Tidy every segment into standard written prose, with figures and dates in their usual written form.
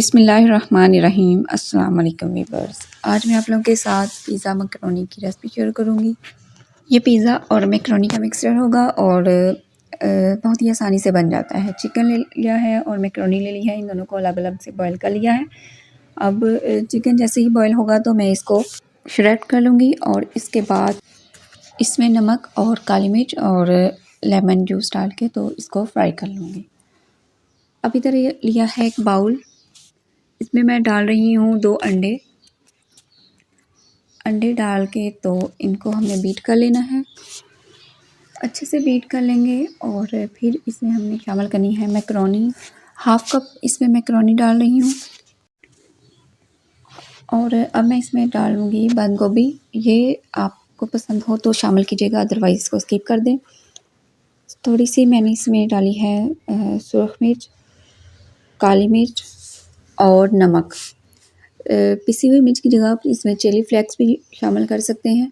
बिस्मिल्लाहिर्रहमानिर्रहीम। अस्सलाम वालेकुम वीवर्स। आज मैं आप लोगों के साथ पिज़्ज़ा मैकरोनी की रेसिपी शेयर करूँगी। ये पिज़्ज़ा और मैकरोनी का मिक्सचर होगा और बहुत ही आसानी से बन जाता है। चिकन ले लिया है और मैकरोनी ले लिया है, इन दोनों को अलग अलग से बॉयल कर लिया है। अब चिकन जैसे ही बॉयल होगा तो मैं इसको श्रेड कर लूँगी और इसके बाद इसमें नमक और काली मिर्च और लेमन जूस डाल के तो इसको फ्राई कर लूँगी। अब इधर लिया है एक बाउल, इसमें मैं डाल रही हूँ 2 अंडे डाल के तो इनको हमें बीट कर लेना है। अच्छे से बीट कर लेंगे और फिर इसमें हमने शामिल करनी है मैकरोनी। हाफ़ कप इसमें मैकरोनी डाल रही हूँ और अब मैं इसमें डालूँगी बंद गोभी। ये आपको पसंद हो तो शामिल कीजिएगा, अदरवाइज़ इसको स्किप कर दें। थोड़ी सी मैंने इसमें डाली है सुरख मिर्च, काली मिर्च और नमक। पिसी हुई मिर्च की जगह आप इसमें चिली फ्लेक्स भी शामिल कर सकते हैं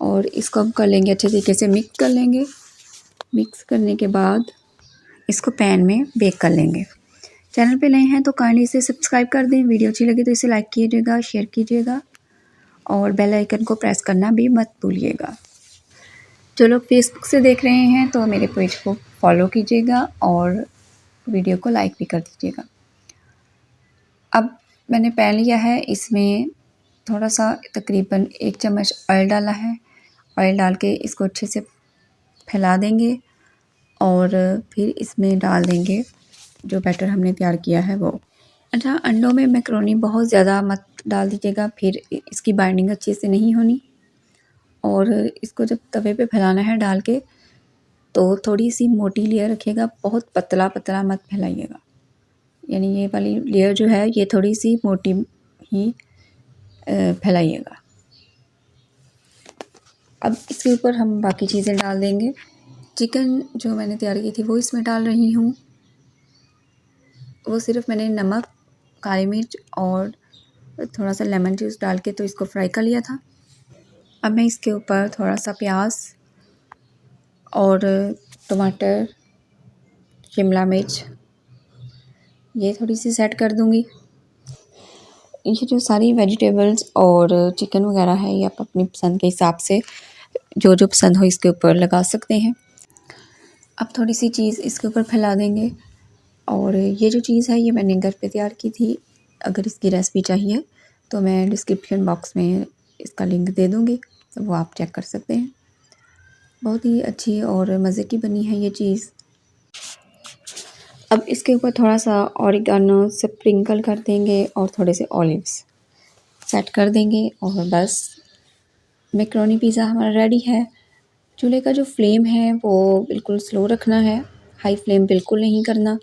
और इसको हम कर लेंगे, अच्छे तरीके से मिक्स कर लेंगे। मिक्स करने के बाद इसको पैन में बेक कर लेंगे। चैनल पे नए हैं तो काइंडली इसे सब्सक्राइब कर दें। वीडियो अच्छी लगे तो इसे लाइक कीजिएगा, शेयर कीजिएगा और बेल आइकन को प्रेस करना भी मत भूलिएगा। जो लोग फेसबुक से देख रहे हैं तो मेरे पेज को फॉलो कीजिएगा और वीडियो को लाइक भी कर दीजिएगा। अब मैंने पैन लिया है, इसमें थोड़ा सा तकरीबन 1 चम्मच ऑयल डाला है। ऑयल डाल के इसको अच्छे से फैला देंगे और फिर इसमें डाल देंगे जो बैटर हमने तैयार किया है वो। अच्छा, अंडों में मैकरोनी बहुत ज़्यादा मत डाल दीजिएगा, फिर इसकी बाइंडिंग अच्छे से नहीं होनी। और इसको जब तवे पे फैलाना है डाल के तो थोड़ी सी मोटी लेयर रखिएगा, बहुत पतला पतला मत फैलाइएगा। यानी ये वाली लेयर जो है ये थोड़ी सी मोटी ही फैलाइएगा। अब इसके ऊपर हम बाकी चीज़ें डाल देंगे। चिकन जो मैंने तैयार की थी वो इसमें डाल रही हूँ। वो सिर्फ मैंने नमक, काली मिर्च और थोड़ा सा लेमन जूस डाल के तो इसको फ्राई कर लिया था। अब मैं इसके ऊपर थोड़ा सा प्याज और टमाटर, शिमला मिर्च ये थोड़ी सी सेट कर दूँगी। ये जो सारी वेजिटेबल्स और चिकन वगैरह है ये आप अपनी पसंद के हिसाब से जो जो पसंद हो इसके ऊपर लगा सकते हैं। अब थोड़ी सी चीज़ इसके ऊपर फैला देंगे और ये जो चीज़ है ये मैंने घर पे तैयार की थी। अगर इसकी रेसिपी चाहिए तो मैं डिस्क्रिप्शन बॉक्स में इसका लिंक दे दूँगी, तो वो आप चेक कर सकते हैं। बहुत ही अच्छी और मज़े की बनी है ये चीज़। अब इसके ऊपर थोड़ा सा ऑरिगेनो स्प्रिंकल कर देंगे और थोड़े से ऑलिव्स सेट कर देंगे और बस मैकरोनी पिज़्ज़ा हमारा रेडी है। चूल्हे का जो फ्लेम है वो बिल्कुल स्लो रखना है, हाई फ्लेम बिल्कुल नहीं करना।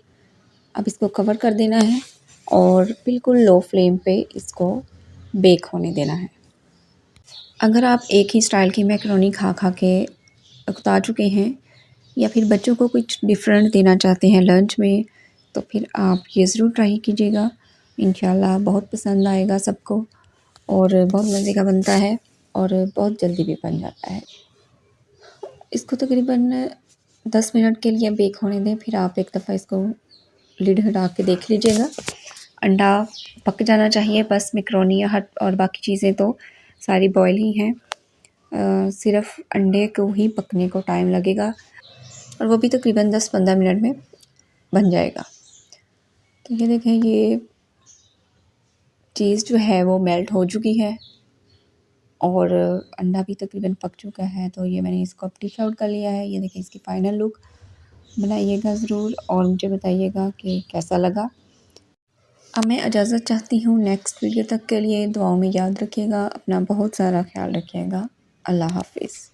अब इसको कवर कर देना है और बिल्कुल लो फ्लेम पे इसको बेक होने देना है। अगर आप एक ही स्टाइल की मैकरोनी खा खा के उकता चुके हैं या फिर बच्चों को कुछ डिफरेंट देना चाहते हैं लंच में, तो फिर आप ये ज़रूर ट्राई कीजिएगा। इंशाल्लाह बहुत पसंद आएगा सबको और बहुत मज़े का बनता है और बहुत जल्दी भी बन जाता है। इसको तकरीबन 10 मिनट के लिए बेक होने दें, फिर आप एक दफ़ा इसको लिड हटा के देख लीजिएगा। अंडा पक जाना चाहिए बस, मैकरोनी हट और बाकी चीज़ें तो सारी बॉयल ही हैं। सिर्फ अंडे को ही पकने को टाइम लगेगा और वो भी तकरीबन 10-15 मिनट में बन जाएगा। तो ये देखें, ये चीज़ जो है वो मेल्ट हो चुकी है और अंडा भी तकरीबन पक चुका है। तो ये मैंने इसको अब डिश आउट कर लिया है। ये देखिए इसकी फ़ाइनल लुक। बनाइएगा ज़रूर और मुझे बताइएगा कि कैसा लगा। अब मैं इजाज़त चाहती हूँ, नेक्स्ट वीडियो तक के लिए दुआओं में याद रखिएगा, अपना बहुत सारा ख्याल रखिएगा। अल्लाह हाफ़िज़।